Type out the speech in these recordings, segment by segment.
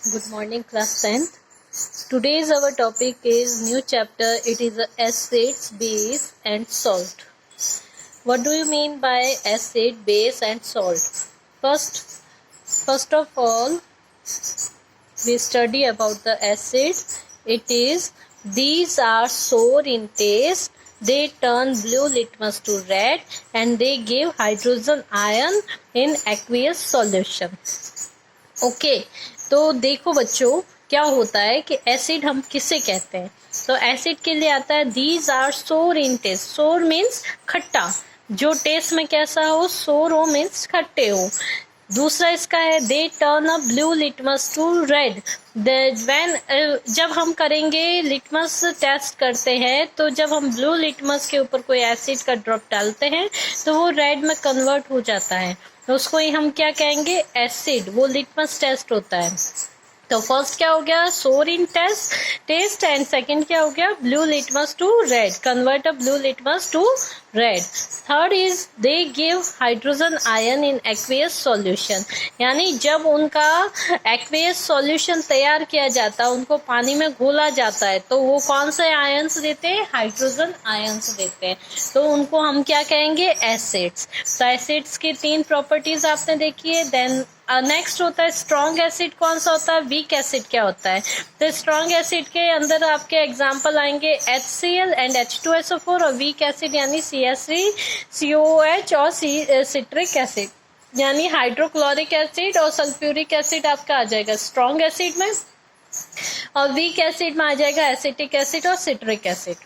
Good morning, class 10th. Today's our topic is new chapter. It is acids, base and salt. What do you mean by acid, base and salt? First of all, we study about the acid. These are sour in taste. They turn blue litmus to red and they give hydrogen ion in aqueous solution. Okay तो देखो बच्चों क्या होता है कि acid हम किसे कहते हैं। तो एसिड के लिए आता है दीज आर सोर इन टेस्ट। सोर मीन्स खट्टा, जो टेस्ट में कैसा हो, सोर हो मीन्स खट्टे हो। दूसरा इसका है they turn a blue litmus to red. जब हम करेंगे लिटमस टेस्ट करते हैं तो जब हम ब्लू लिटमस के ऊपर कोई एसिड का ड्रॉप डालते हैं तो वो रेड में कन्वर्ट हो जाता है, तो उसको ही हम क्या कहेंगे, एसिड। वो लिटमस टेस्ट होता है। तो फर्स्ट क्या हो गया, सोर इन टेस्ट एंड सेकंड क्या हो गया, blue litmus to red, convert a blue litmus to red. Third is they give hydrogen ion in aqueous solution, यानी जब उनका एक्वेस सॉल्यूशन तैयार किया जाता है, उनको पानी में घोला जाता है, तो वो कौन से आयन्स देते हैं, हाइड्रोजन आयन्स देते हैं। तो उनको हम क्या कहेंगे, एसिड्स। तो एसिड्स की 3 प्रॉपर्टीज आपने देखी है। देन नेक्स्ट होता है स्ट्रॉन्ग एसिड। कौन सा होता है, वीक एसिड क्या होता है। तो स्ट्रॉन्ग एसिड के अंदर आपके एग्जांपल आएंगे HCl एंड H2SO4, और वीक एसिड यानी CH3, COOH और सिट्रिक एसिड यानी हाइड्रोक्लोरिक एसिड और सल्फ्यूरिक एसिड आपका आ जाएगा स्ट्रॉन्ग एसिड में, और वीक एसिड में आ जाएगा एसिटिक एसिड और सिट्रिक एसिड।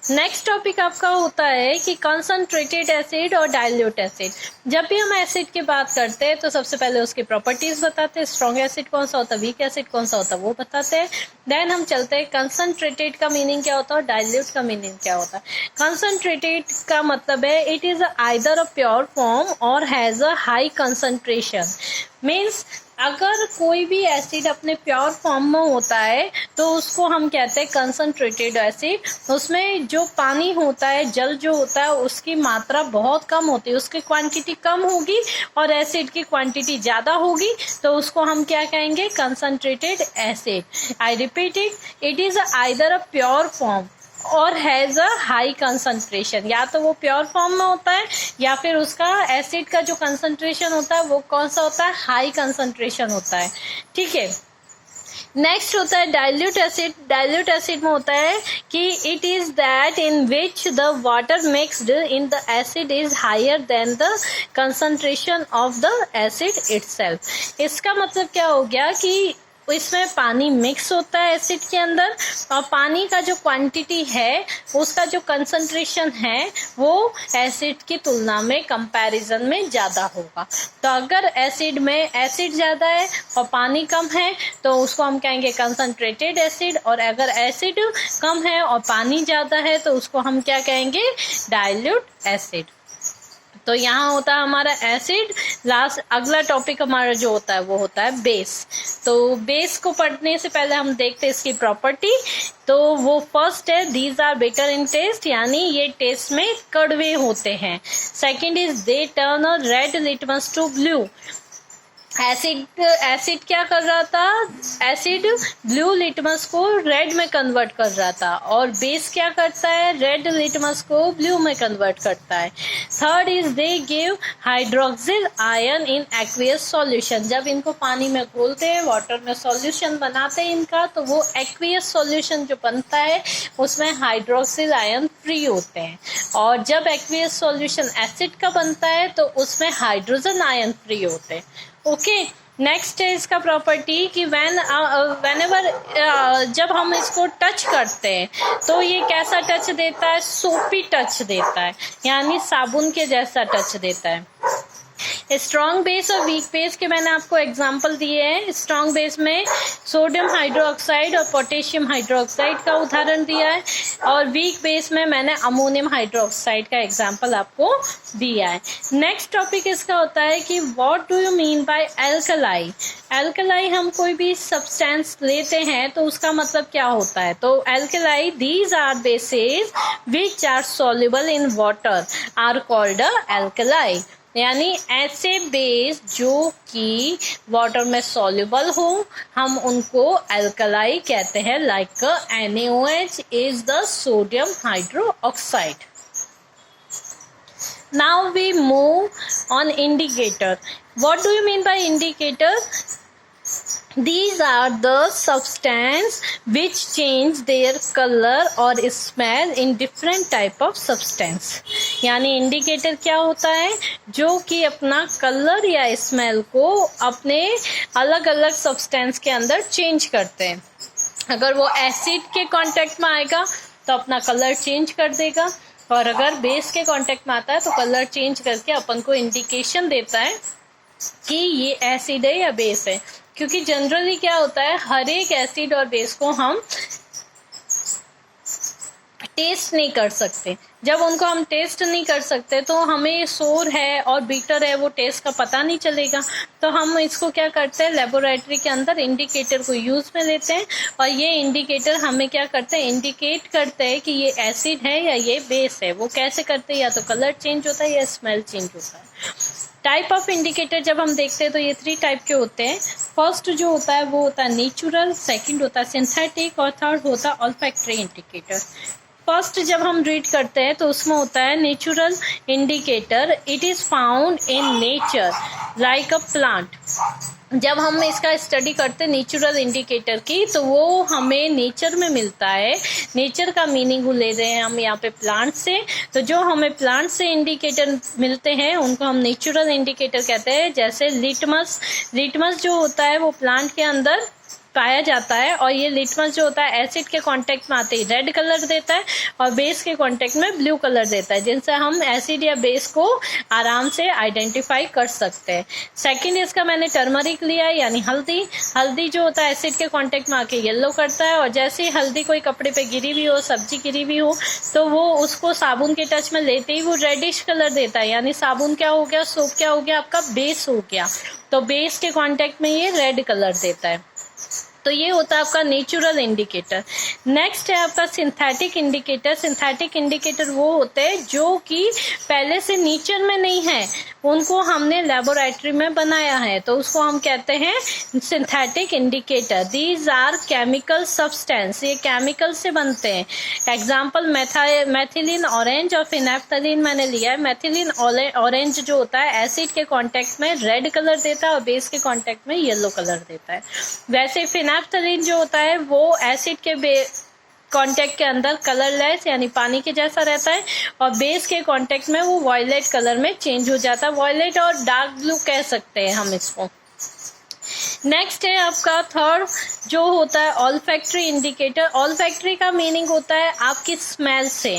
नेक्स्ट टॉपिक आपका होता है कि कंसंट्रेटेड एसिड और डाइल्यूट एसिड। जब भी हम एसिड की बात करते हैं तो सबसे पहले उसकी प्रॉपर्टीज बताते हैं। स्ट्रॉन्ग एसिड कौन सा होता है, वीक एसिड कौन सा होता है, वो बताते हैं। देन हम चलते हैं कंसंट्रेटेड का मीनिंग क्या होता है और डाइल्यूट का मीनिंग क्या होता है। कंसंट्रेटेड का मतलब है it is either a pure form or has a high concentration. Means अगर कोई भी एसिड अपने प्योर फॉर्म में होता है तो उसको हम कहते हैं कंसंट्रेटेड एसिड। उसमें जो पानी होता है, जल जो होता है, उसकी मात्रा बहुत कम होती है, उसकी क्वांटिटी कम होगी और एसिड की क्वांटिटी ज़्यादा होगी, तो उसको हम क्या कहेंगे, concentrated acid. I repeat it is either a pure form or has a high concentration. या तो वो प्योर फॉर्म में होता है या फिर उसका एसिड का जो कंसंट्रेशन होता है वो कौन सा होता है, हाई कंसंट्रेशन होता है। ठीक है। नेक्स्ट होता है डाइल्यूट एसिड। डाइल्यूट एसिड में होता है कि it is that in which the water mixed in the acid is higher than the concentration of the acid itself. इसका मतलब क्या हो गया कि इसमें पानी मिक्स होता है एसिड के अंदर, और पानी का जो क्वांटिटी है, उसका जो कंसंट्रेशन है, वो एसिड की तुलना में कंपैरिजन में ज़्यादा होगा। तो अगर एसिड में एसिड ज़्यादा है और पानी कम है तो उसको हम कहेंगे कंसंट्रेटेड एसिड, और अगर एसिड कम है और पानी ज़्यादा है तो उसको हम क्या कहेंगे, डाइल्यूट एसिड। तो यहाँ होता है हमारा एसिड। लास्ट अगला टॉपिक हमारा जो होता है वो होता है बेस। तो बेस को पढ़ने से पहले हम देखते हैं इसकी प्रॉपर्टी। तो वो फर्स्ट है these are bitter in taste, यानी ये टेस्ट में कड़वे होते हैं। Second is they turn a red litmus to blue. Acid क्या कर रहा था, एसिड ब्लू लिटमस को रेड में कन्वर्ट कर रहा था, और बेस क्या करता है, रेड लिटमस को ब्लू में कन्वर्ट करता है। Third is they give hydroxyl ion in aqueous solution. जब इनको पानी में घोलते हैं, वाटर में सॉल्यूशन बनाते हैं इनका, तो वो एक्वियस सॉल्यूशन जो बनता है उसमें हाइड्रोक्सिल आयन फ्री होते हैं, और जब एक्वियस सॉल्यूशन एसिड का बनता है तो उसमें हाइड्रोजन आयन फ्री होते हैं। ओके। नेक्स्ट है इसका प्रॉपर्टी कि whenever जब हम इसको टच करते हैं तो ये कैसा टच देता है, सोपी टच देता है, यानी साबुन के जैसा टच देता है। स्ट्रॉन्ग बेस और वीक बेस के मैंने आपको एग्जांपल दिए हैं। स्ट्रॉन्ग बेस में सोडियम हाइड्रोक्साइड और पोटेशियम हाइड्रोक्साइड का उदाहरण दिया है, और वीक बेस में मैंने अमोनियम हाइड्रोक्साइड का एग्जांपल आपको दिया है। नेक्स्ट टॉपिक इसका होता है कि what do you mean by alkali. Alkali हम कोई भी सब्सटेंस लेते हैं तो उसका मतलब क्या होता है। तो alkali these are bases which are soluble in water are called a alkali. यानी ऐसे बेस जो कि वाटर में सॉल्युबल हो हम उनको अल्कलाई कहते हैं, like NaOH is the sodium hydroxide. Now we move on indicator. What do you mean by indicator? These are the substance which change their color or smell in different type of substance. यानी indicator क्या होता है? जो कि अपना colour या smell को अपने अलग अलग सब्सटेंस के अंदर चेंज करते हैं. अगर वो एसिड के कांटेक्ट में आएगा तो अपना कलर चेंज कर देगा, और अगर बेस के कांटेक्ट में आता है तो कलर चेंज करके अपन को इंडिकेशन देता है कि ये एसिड है या बेस है. क्योंकि जनरली क्या होता है, हर एक एसिड और बेस को हम टेस्ट नहीं कर सकते. जब उनको हम टेस्ट नहीं कर सकते तो हमें सोर है और बीटर है वो टेस्ट का पता नहीं चलेगा. तो हम इसको क्या करते हैं, लेबोरेटरी के अंदर इंडिकेटर को यूज में लेते हैं, और ये इंडिकेटर हमें क्या करते हैं, इंडिकेट करते हैं कि ये एसिड है या ये बेस है. वो कैसे करते हैं, या तो कलर चेंज होता है या स्मेल चेंज होता है. टाइप ऑफ इंडिकेटर जब हम देखते हैं तो ये 3 टाइप के होते हैं. फर्स्ट जो होता है वो होता है नेचुरल, सेकंड होता है सिंथेटिक, और थर्ड होता है ऑल्फैक्टरी इंडिकेटर. फर्स्ट जब हम रीड करते हैं तो उसमें होता है natural indicator. It is found in nature like a plant. जब हम इसका स्टडी करते हैं नेचुरल इंडिकेटर की, तो वो हमें नेचर में मिलता है. नेचर का मीनिंग ले रहे हैं हम यहाँ पे प्लांट से. तो जो हमें प्लांट से इंडिकेटर मिलते हैं उनको हम नेचुरल इंडिकेटर कहते हैं. जैसे लिटमस जो होता है वो प्लांट के अंदर पाया जाता है, और ये लिटमस जो होता है एसिड के कांटेक्ट में आते ही रेड कलर देता है और बेस के कांटेक्ट में ब्लू कलर देता है, जिनसे हम एसिड या बेस को आराम से आइडेंटिफाई कर सकते हैं. सेकंड इसका मैंने टर्मरिक लिया है, यानी हल्दी जो होता है एसिड के कांटेक्ट में आके येलो करता है, और जैसे ही हल्दी कोई कपड़े पे गिरी हुई हो, सब्जी गिरी हुई हो, तो वो उसको साबुन के टच में लेते ही वो रेडिश कलर देता है. यानी साबुन क्या हो गया, सोप क्या हो गया, आपका बेस हो गया. तो बेस के कांटेक्ट में ये रेड कलर देता है. तो ये होता है आपका नेचुरल इंडिकेटर. नेक्स्ट है आपका सिंथेटिक इंडिकेटर. सिंथेटिक इंडिकेटर वो होते हैं जो कि पहले से नेचर में नहीं है, उनको हमने लेबोरेटरी में बनाया है, तो उसको हम कहते हैं synthetic indicator. These are chemical substance, ये केमिकल से बनते हैं. एग्जाम्पल मेथिलीन ऑरेंज और फिनेप्थलीन मैंने लिया है. मेथिलीन ऑरेंज जो होता है एसिड के कांटेक्ट में रेड कलर देता है और बेस के कांटेक्ट में येलो कलर देता है. वैसे फिनेप्थलीन जो होता है वो एसिड के कांटेक्ट के अंदर कलरलेस यानी पानी के जैसा रहता है, और बेस के कांटेक्ट में वो वॉयलेट कलर में चेंज हो जाता है. वॉयलेट और डार्क ब्लू कह सकते हैं हम इसको. नेक्स्ट है आपका थर्ड जो होता है ऑल्फैक्टरी इंडिकेटर. ऑल्फैक्टरी का मीनिंग होता है आपकी स्मेल से,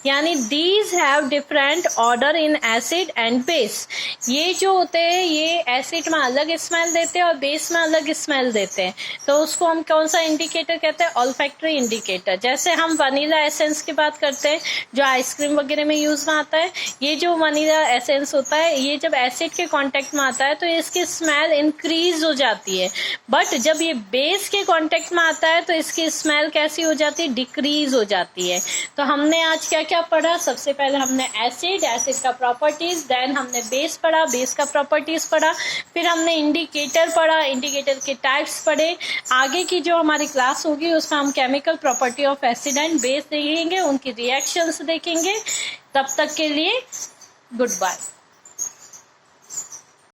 यानी these have different order in acid and base. ये जो होते हैं ये एसिड में अलग स्मेल देते हैं और बेस में अलग स्मेल देते हैं. तो उसको हम कौन सा इंडिकेटर कहते हैं, ऑल्फैक्टरी इंडिकेटर. जैसे हम वनीला एसेंस की बात करते हैं जो आइसक्रीम वगैरह में यूज में आता है. ये जो वनीला एसेंस होता है ये जब एसिड के कांटेक्ट में आता है तो इसकी स्मेल इंक्रीज हो जाती है, बट जब ये बेस के कांटेक्ट में आता है तो इसकी स्मेल कैसी हो जाती है, डिक्रीज हो जाती है. तो हमने आज क्या क्या पढ़ा, सबसे पहले हमने एसिड का प्रॉपर्टीज, देन हमने बेस पढ़ा, बेस का प्रॉपर्टीज पढ़ा, फिर हमने इंडिकेटर पढ़ा, इंडिकेटर के टाइप्स पढ़े. आगे की जो हमारी क्लास होगी उसमें हम chemical property of acid and base देखेंगे, उनकी रिएक्शंस देखेंगे. तब तक के लिए गुड बाय.